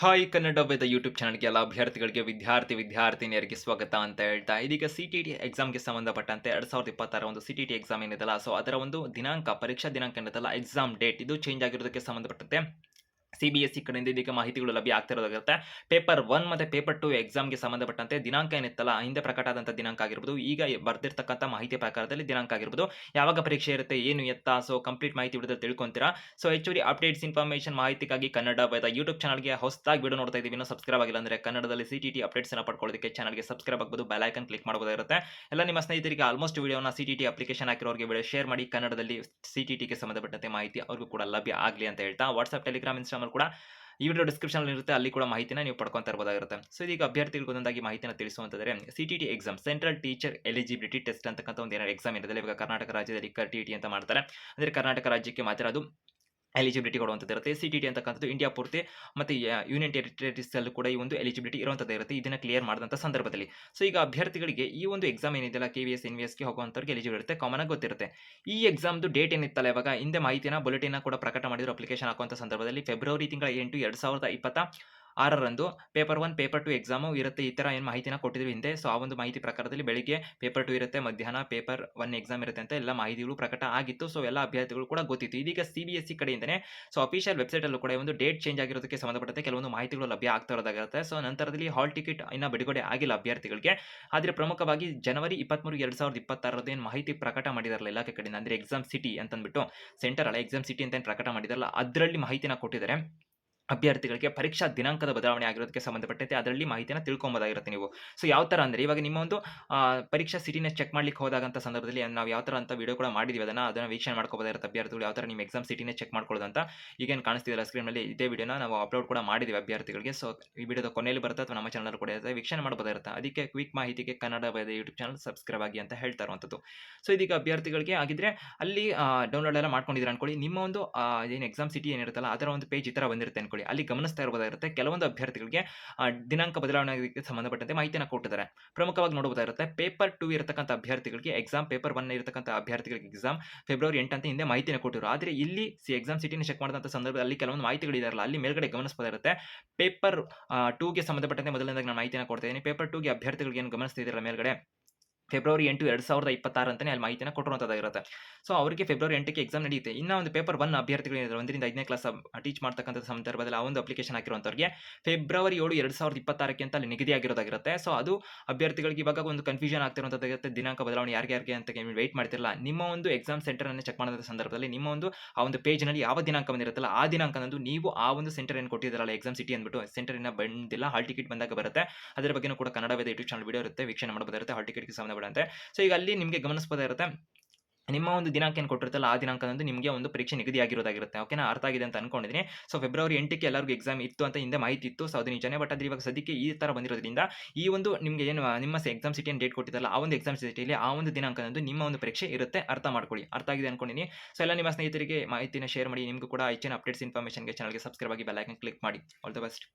Hi Kannada ವೇದ YouTube ಚಾನಲ್‌ಗೆ ಎಲ್ಲ ಅಭ್ಯರ್ಥಿಗಳಿಗೆ ವಿದ್ಯಾರ್ಥಿನಿಯರಿಗೆ ಸ್ವಾಗತ ಅಂತ ಹೇಳ್ತಾ, ಇದೀಗ ಸಿಟಿಟಿ ಎಕ್ಸಾಮ್‌ಗೆ ಸಂಬಂಧಪಟ್ಟಂತೆ 2026 ಒಂದು ಸಿಟಿಟಿ ಎಕ್ಸಾಮ್ ಏನಿದೆಯಲ್ಲ, ಸೊ ಅದರ ಒಂದು ದಿನಾಂಕ, ಪರೀಕ್ಷಾ ದಿನಾಂಕ ಏನಿದೆಯಲ್ಲ, ಎಕ್ಸಾಮ್ ಡೇಟ್ ಇದು ಚೇಂಜ್ ಆಗಿರೋದಕ್ಕೆ ಸಂಬಂಧಪಟ್ಟಂತೆ ಸಿಬಿಎಸ್‌ಇ ಕಡೆಯಿಂದ ಇದೀಗ ಮಾಹಿತಿಗಳು ಲಭ್ಯ ಆಗ್ತಾ ಇರೋದಾಗಿರುತ್ತೆ. ಪೇಪರ್ 1 ಮತ್ತೆ ಪೇಪರ್ 2 ಎಕ್ಸಾಮ್‌ಗೆ ಸಂಬಂಧಪಟ್ಟಂತೆ ದಿನಾಂಕ ಏನಿತ್ತಲ್ಲ, ಹಿಂದೆ ಪ್ರಕಟ ಆದಂಥ ದಿನಾಂಕ ಆಗಿರ್ಬೋದು, ಈಗ ಬರ್ದಿರ್ತಕ್ಕಂಥ ಮಾಹಿತಿ ಪ್ರಕಾರದಲ್ಲಿ ದಿನಾಂಕ ಆಗಿರ್ಬೋದು, ಯಾವಾಗ ಪರೀಕ್ಷೆ ಇರುತ್ತೆ, ಏನು ಎತ್ತ, ಸೊ ಕಂಪ್ಲೀಟ್ ಮಾಹಿತಿ ವಿಡಿಯೋದಲ್ಲಿ ತಿಳ್ಕೊಂತೀರಾ. ಸೊ ಹೆಚ್ಚುವರಿ ಅಪ್ಡೇಟ್ಸ್, ಇನ್ಫಾರ್ಮೇಷನ್, ಮಾಹಿತಿಗಾಗಿ ಕನ್ನಡ ವೇದ ಯೂಟ್ಯೂಬ್ ಚಾನಲ್‌ಗೆ ಹೊಸದಾಗಿ ವಿಡಿಯೋ ನೋಡ್ತಾ ಇದ್ದೀವಿ, ಇನ್ನೂ ಸಬ್ಸ್ಕ್ರೈಬ್ ಆಗಿಲ್ಲ ಅಂದ್ರೆ ಕನ್ನಡದಲ್ಲಿ ಸಿಟಿಟಿ ಅಪ್ಡೇಟ್ಸ್‌ನ ಪಡ್ಕೊಳ್ಳೋದಕ್ಕೆ ಚಾನಲ್‌ಗೆ ಸಬ್ಸ್ಕ್ರೈಬ್ ಆಗ್ಬೋದು, ಬೆಲ್ ಐಕಾನ್ ಕ್ಲಿಕ್ ಮಾಡಬಹುದಾಗಿರುತ್ತೆ. ಎಲ್ಲ ನಿಮ್ಮ ಸ್ನೇಹಿತರಿಗೆ ಆಲ್ಮೋಸ್ಟ್ ವಿಡಿಯೋನ ಸಿಟಿಟಿ ಅಪ್ಲಿಕೇಶನ್ ಹಾಕಿರೋರಿಗೆ ವಿಡಿಯೋ ಶೇರ್ ಮಾಡಿ, ಕನ್ನಡದಲ್ಲಿ ಸಿಟಿಟಿಗೆ ಸಂಬಂಧಪಟ್ಟಂತೆ ಮಾಹಿತಿ ಅವ್ರಿಗೂ ಕೂಡ ಲಭ್ಯ ಆಗಲಿ ಅಂತ ಹೇಳ್ತಾ, ವಾಟ್ಸ್ಆಪ್, ಟೆಲಿಗ್ರಾಮ್, ಇನ್ಸ್ಟಾಗ್ರಾಮ್ ಕೂಡ ಈ ವಿಡಿಯೋ ಡಿಸ್ಕ್ರಿಪ್ಷನ್ ಇರುತ್ತೆ, ಅಲ್ಲಿ ಕೂಡ ಮಾಹಿತಿನ ನೀವು ಪಡ್ಕೊಂತಾ ಇರಬಹುದಾಗಿರುತ್ತೆ. ಸೊ ಇದೀಗ ಅಭ್ಯರ್ಥಿಗಳಿಗೆ ಒಂದೊಂದಾಗಿ ಮಾಹಿತಿನ ತಿಳಿಸುವಂತಂದ್ರೆ, CTET exam central teacher eligibility test ಅಂತಕ್ಕಂಥ ಒಂದು ಏನಾದ್ರು ಎಕ್ಸಾಮ್ ಇರೋದಿಲ್ಲ. ಇವಾಗ ಕರ್ನಾಟಕ ರಾಜ್ಯದಲ್ಲಿ ಟಿಟಿ ಅಂತ ಮಾಡ್ತಾರೆ, ಅಂದ್ರೆ ಕರ್ನಾಟಕ ರಾಜ್ಯಕ್ಕೆ ಮಾತ್ರ ಅದು ಎಲಿಜಿಬಿಲಿಟಿ ಕೊಡುವಂಥದ್ದು ಇರುತ್ತೆ. ಸಿಟಿಟಿ ಅಂತಕ್ಕಂಥದ್ದು ಇಂಡಿಯಾ ಪೂರ್ತಿ ಮತ್ತೆ ಯೂನಿಯನ್ ಟೆರಿಟರೀಸ್ ಅಲ್ಲೂ ಕೂಡ ಈ ಒಂದು ಎಲಿಜಿಬಿಲಿಟಿ ಇರುವಂಥದ್ದು ಇರುತ್ತೆ, ಇದನ್ನ ಕ್ಲಿಯರ್ ಮಾಡಿದಂಥ ಸಂದರ್ಭದಲ್ಲಿ. ಸೊ ಈಗ ಅಭ್ಯರ್ಥಿಗಳಿಗೆ ಈ ಒಂದು ಎಕ್ಸಾಮ್ ಏನಿದೆಯಲ್ಲ, KVS NVSಗೆ ಹೋಗುವಂಥವ್ರಿಗೆ ಎಲಿಜಿಬಲ್ ಇರುತ್ತೆ, ಕಾಮನ್ ಆಗಿ ಗೊತ್ತಿರುತ್ತೆ. ಈ ಎಕ್ಸಾಮ್ದು ಡೇಟ್ ಏನಿತ್ತಲ್ಲ, ಇವಾಗ ಹಿಂದೆ ಮಾಹಿತಿನ ಬುಲೆಟಿನ್ ಕೂಡ ಪ್ರಕಟ ಮಾಡಿದ್ರು ಅಪ್ಲಿಕೇಶನ್ ಹಾಕುವಂಥ ಸಂದರ್ಭದಲ್ಲಿ, ಫೆಬ್ರವರಿ ತಿಂಗಳ 8, 2026ರಂದು ಪೇಪರ್ 1 ಪೇಪರ್ 2 ಎಕ್ಸಾಮು ಇರುತ್ತೆ. ಈ ತರ ಏನು ಮಾಹಿತಿನ ಕೊಟ್ಟಿದ್ವಿ ಹಿಂದೆ. ಸೊ ಆ ಒಂದು ಮಾಹಿತಿ ಪ್ರಕಾರದಲ್ಲಿ ಬೆಳಿಗ್ಗೆ ಪೇಪರ್ 2 ಇರುತ್ತೆ, ಮಧ್ಯಾಹ್ನ ಪೇಪರ್ 1 ಎಕ್ಸಾಮ್ ಇರುತ್ತೆ ಅಂತ ಎಲ್ಲ ಮಾಹಿತಿಗಳು ಪ್ರಕಟ ಆಗಿತ್ತು. ಸೊ ಎಲ್ಲ ಅಭ್ಯರ್ಥಿಗಳು ಕೂಡ ಗೊತ್ತಿತ್ತು. ಇದೀಗ CBSE ಕಡೆಯಿಂದನೇ ಸೊ ಅಫಿಷಿಯಲ್ ವೆಬ್ಸೈಟ್ ಅಲ್ಲೂ ಕೂಡ ಒಂದು ಡೇಟ್ ಚೇಂಜ್ ಆಗಿರೋದಕ್ಕೆ ಸಂಬಂಧಪಟ್ಟಂತೆ ಕೆಲವೊಂದು ಮಾಹಿತಿಗಳು ಲಭ್ಯ ಆಗ್ತಾ ಇರೋದಾಗಿರುತ್ತೆ. ಸೊ ನಂತರದಲ್ಲಿ ಹಾಲ್ ಟಿಕೆಟ್ ಇನ್ನ ಬಿಡುಗಡೆ ಆಗಿಲ್ಲ ಅಭ್ಯರ್ಥಿಗಳಿಗೆ. ಆದ್ರೆ ಪ್ರಮುಖವಾಗಿ ಜನವರಿ 23, 2026 ಏನು ಮಾಹಿತಿ ಪ್ರಕಟ ಮಾಡಿದಾರಲ್ಲ ಇಲಾಖೆ ಕಡೆಯಿಂದ, ಅಂದ್ರೆ ಎಕ್ಸಾಮ್ ಸಿಟಿ ಅಂತಂದ್ಬಿಟ್ಟು, ಸೆಂಟರ್ ಅಲ್ಲ ಎಕ್ಸಾಮ್ ಸಿಟಿ ಅಂತ ಪ್ರಕಟ ಮಾಡಿದಾರಲ್ಲ, ಅದರಲ್ಲಿ ಮಾಹಿತಿನ ಕೊಟ್ಟಿದ್ದಾರೆ. ಅಭ್ಯರ್ಥಿಗಳಿಗೆ ಪರೀಕ್ಷಾ ದಿನಾಂಕದ ಬದಲಾವಣೆ ಆಗಿರೋದಕ್ಕೆ ಸಂಬಂಧಪಟ್ಟಂತೆ ಅದರಲ್ಲಿ ಮಾಹಿತಿನ ತಿಳ್ಕೊಬೋದಾಗಿರುತ್ತೆ ನೀವು. ಸೊ ಯಾವ ತರ ಅಂದ್ರೆ, ಇವಾಗ ನಿಮ್ಮ ಒಂದು ಪರೀಕ್ಷಾ ಸಿಟಿನ ಚೆಕ್ ಮಾಡ್ಲಿಕ್ಕೆ ಹೋದಾಗಂತ ಸಂದರ್ಭದಲ್ಲಿ ನಾವು ಯಾವ ತರ ಅಂತ ವಿಡಿಯೋ ಕೂಡ ಮಾಡಿದೀವಿ, ಅದನ್ನ ವೀಕ್ಷಣೆ ಮಾಡ್ಕೋಬೋದಾಗಿರುತ್ತೆ ಅಭ್ಯರ್ಥಿಗಳು ಯಾವ ತರ ನಿಮ್ಮ ಎಕ್ಸಾಮ್ ಸಿಟಿನೇ ಚೆಕ್ ಮಾಡ್ಕೊಳ್ಳೋದು ಅಂತ. ಈಗೇನು ಕಾಣಿಸ್ತಿದೆಯಲ್ಲ ಸ್ಕ್ರೀನ್ ಮೇಲೆ, ಇದೇ ವಿಡಿಯೋನ ನಾವು ಅಪ್ಲೋಡ್ ಕೂಡ ಮಾಡಿದೀವಿ ಅಭ್ಯರ್ಥಿಗಳಿಗೆ. ಸೊ ಈ ವಿಡಿಯೋದ ಕೊನೆಯಲ್ಲಿ ಬರುತ್ತೆ ಅಥವಾ ನಮ್ಮ ಚಾನಲ್ ಕೂಡ ಇರುತ್ತೆ, ವೀಕ್ಷಣೆ ಮಾಡಬಹುದಾಗಿರುತ್ತೆ. ಅದಕ್ಕೆ ಕ್ವಿಕ್ ಮಾಹಿತಿಗೆ ಕನ್ನಡ ಯೂಟ್ಯೂಬ್ ಚಾನಲ್ ಸಬ್ಸ್ಕ್ರೈಬ್ ಆಗಿ ಅಂತ ಹೇಳ್ತಾ ಇರುವಂತದ್ದು. ಸೊ ಇದೀಗ ಅಭ್ಯರ್ಥಿಗಳಿಗೆ ಆಗಿದ್ರೆ ಅಲ್ಲಿ ಡೌನ್ಲೋಡ್ ಎಲ್ಲ ಮಾಡ್ಕೊಂಡಿದ್ದೀರಾ ಅನ್ಕೊಳ್ಳಿ, ನಿಮ್ಮ ಒಂದು ಏನು ಎಕ್ಸಾಮ್ ಸಿಟಿ ಏನಿರುತ್ತಲ್ಲ ಅದರ ಒಂದು ಪೇಜ್ ಈ ತರ ಬಂದಿರುತ್ತೆ ಅನ್ಕೊಳ್ಳಿ, ಅಲ್ಲಿ ಗಮನಿಸ್ತಾ ಇರಬಹುದಾಗಿರುತ್ತೆ. ಕೆಲವೊಂದು ಅಭ್ಯರ್ಥಿಗಳಿಗೆ ದಿನಾಂಕ ಬದಲಾವಣೆಗೆ ಸಂಬಂಧಪಟ್ಟಂತೆ ಮಾಹಿತಿಯನ್ನು ಕೊಟ್ಟಿದ್ದಾರೆ. ಪ್ರಮುಖವಾಗಿ ನೋಡಬಹುದಾಗಿರುತ್ತೆ, ಪೇಪರ್ 2 ಇರತಕ್ಕಂಥ ಅಭ್ಯರ್ಥಿಗಳಿಗೆ ಎಕ್ಸಾಮ್, ಪೇಪರ್ 1 ಇರತಕ್ಕಂಥ ಅಭ್ಯರ್ಥಿಗಳಿಗೆ ಎಕ್ಸಾಮ್ ಫೆಬ್ರವರಿ 8 ಅಂತ ಹಿಂದೆ ಮಾಹಿತಿಯನ್ನು ಕೊಟ್ಟಿರು. ಆದ್ರೆ ಇಲ್ಲಿ ಎಕ್ಸಾಮ್ ಸಿಟಿನ ಚೆಕ್ ಮಾಡಿದಂಥ ಸಂದರ್ಭದಲ್ಲಿ ಕೆಲವೊಂದು ಮಾಹಿತಿಗಳಿದಾರಲ್ಲ, ಅಲ್ಲಿ ಮೇಲ್ಗಡೆ ಗಮನಿಸಬಹುದಾಗಿರುತ್ತೆ. ಪೇಪರ್ 2ಗೆ ಸಂಬಂಧಪಟ್ಟಂತೆ ಮೊದಲನೇದಾಗಿ ನಾನು ಮಾಹಿತಿಯನ್ನು ಕೊಡ್ತಾ ಇದ್ದೀನಿ. ಪೇಪರ್ 2ಗೆ ಅಭ್ಯರ್ಥಿಗಳಿಗೆ ಏನು ಗಮನಿಸ್ತಿದ್ದೀರಲ್ಲ ಮೇಲ್ಗಡೆ, ಫೆಬ್ರವರಿ 8, 2026 ಅಂತಾನೆ ಅಲ್ಲಿ ಮಾಹಿತಿನ ಕೊಟ್ಟಿರುವಂತದ್ದಾಗಿರುತ್ತೆ. ಸೊ ಅವರಿಗೆ ಫೆಬ್ರವರಿ 8ಕ್ಕೆ ಎಕ್ಸಾಮ್ ನಡೆಯುತ್ತೆ. ಇನ್ನ ಒಂದು ಪೇಪರ್ 1 ಅಭ್ಯರ್ಥಿಗಳು ಏನಿದ್ದಾರೆ, 1ರಿಂದ 5ನೇ ಕ್ಲಾಸ್ ಟೀಚ್ ಮಾಡ್ತಕ್ಕಂಥ ಸಂದರ್ಭದಲ್ಲಿ ಆ ಒಂದು ಅಪ್ಲಿಕೇಶನ್ ಹಾಕಿರುವಂತವರಿಗೆ ಫೆಬ್ರವರಿ 7, 2026ಕ್ಕೆ ಅಂತ ಅಲ್ಲಿ ನಿಗದಿಯಾಗಿರೋದಾಗಿರುತ್ತೆ. ಸೊ ಅದು ಅಭ್ಯರ್ಥಿಗಳಿಗೆ ಇವಾಗ ಒಂದು ಕನ್ಫ್ಯೂಷನ್ ಆಗ್ತಿರುವಂತದ್ದಾಗಿರುತ್ತೆ, ದಿನಾಂಕ ಬದಲಾವಣೆ ಯಾರಿಗೆ ಅಂತ ವೆಯ್ಟ್ ಮಾಡ್ತಿರಲ್ಲ. ನಿಮ್ಮ ಒಂದು ಎಕ್ಸಾಮ್ ಸೆಂಟರ್ ಅನ್ನು ಚೆಕ್ ಮಾಡಿದ ಸಂದರ್ಭದಲ್ಲಿ ನಿಮ್ಮ ಒಂದು ಆ ಒಂದು ಪೇಜ್ ನಲ್ಲಿ ಯಾವ ದಿನಾಂಕ ಬಂದಿರುತ್ತಲ್ಲ, ಆ ದಿನಾಂಕದಂದು ನೀವು ಆ ಒಂದು ಸೆಂಟರ್ ಏನು ಕೊಟ್ಟಿದ್ದಾರಲ್ಲ ಎಕ್ಸಾಮ್ ಸಿಟಿ ಅಂದ್ಬಿಟ್ಟು, ಸೆಂಟರ್ ಇನ್ನ ಬಂದಿಲ್ಲ, ಹಾಲ್ ಟಿಕೆಟ್ ಬಂದಾಗ ಬರುತ್ತೆ. ಅದರ ಬಗ್ಗೆನೂ ಕೂಡ ಕನ್ನಡ ವೇದ ಯೂಟ್ಯೂಬ್ ಚಾನಲ್ ವಿಡಿಯೋ ಇರುತ್ತೆ, ವೀಕ್ಷಣೆ ಮಾಡಬಹುದಾಗಿರುತ್ತೆ ಹಾಲ್ ಟಿಕೆಟ್ಗೆ ಸಂಬಂಧಪಟ್ಟಂತೆ. ಸೊ ಈಗ ಅಲ್ಲಿ ನಿಮಗೆ ಗಮನಿಸಬಹುದಾಗಿರುತ್ತೆ, ನಿಮ್ಮ ಒಂದು ದಿನಾಂಕ ಏನು ಕೊಟ್ಟಿರುತ್ತಲ್ಲ ಆ ದಿನಾಂಕದಂದು ನಿಮಗೆ ಒಂದು ಪರೀಕ್ಷೆ ನಿಗದಿಯಾಗಿರೋದಾಗಿರುತ್ತೆ. ಓಕೆನಾ, ಅರ್ಥ ಆಗಿದೆ ಅಂತ ಅನ್ಕೊಂಡಿದ್ದೀನಿ. ಸೊ ಫೆಬ್ರವರಿ 8ಕ್ಕೆ ಎಲ್ಲರಿಗೂ ಎಕ್ಸಾಮ್ ಇತ್ತು ಅಂತ ಹಿಂದೆ ಮಾಹಿತಿ ಇತ್ತು. ಸೊ ಅದು ನಿಜಾನೇ, ಬಟ್ ಆದ್ರೆ ಇವಾಗ ಸದ್ಯಕ್ಕೆ ಈ ತರ ಬಂದಿರೋದ್ರಿಂದ ಈ ಒಂದು ನಿಮಗೆ ಏನು ನಿಮ್ಮ ಎಕ್ಸಾಮ್ ಸಿಟಿ ಡೇಟ್ ಕೊಟ್ಟಿದ್ದಲ್ಲ, ಆ ಒಂದು ಎಕ್ಸಾಮ್ ಸಿಟಿಯಲ್ಲಿ ಆ ಒಂದು ದಿನಾಂಕದಂದು ನಿಮ್ಮ ಒಂದು ಪರೀಕ್ಷೆ ಇರುತ್ತೆ, ಅರ್ಥ ಮಾಡ್ಕೊಳ್ಳಿ. ಅರ್ಥ ಆಗಿದೆ ಅನ್ಕೊಂಡಿದ್ದೀನಿ. ಸೊ ಎಲ್ಲ ನಿಮ್ಮ ಸ್ನೇಹಿತರಿಗೆ ಮಾಹಿತಿನ ಶೇರ್ ಮಾಡಿ. ನಿಮಗೂ ಕೂಡ ಹೆಚ್ಚಿನ ಅಪ್ಡೇಟ್ಸ್, ಇನ್ಫಾರ್ಮೇಷನ್ಗೆ ಚಾನಲ್ಗೆ ಸಬ್ಸ್ಕ್ರೈಬ್ ಆಗಿ ಬೆಲ್ ಐಕಾನ್ ಕ್ಲಿಕ್ ಮಾಡಿ. All the best.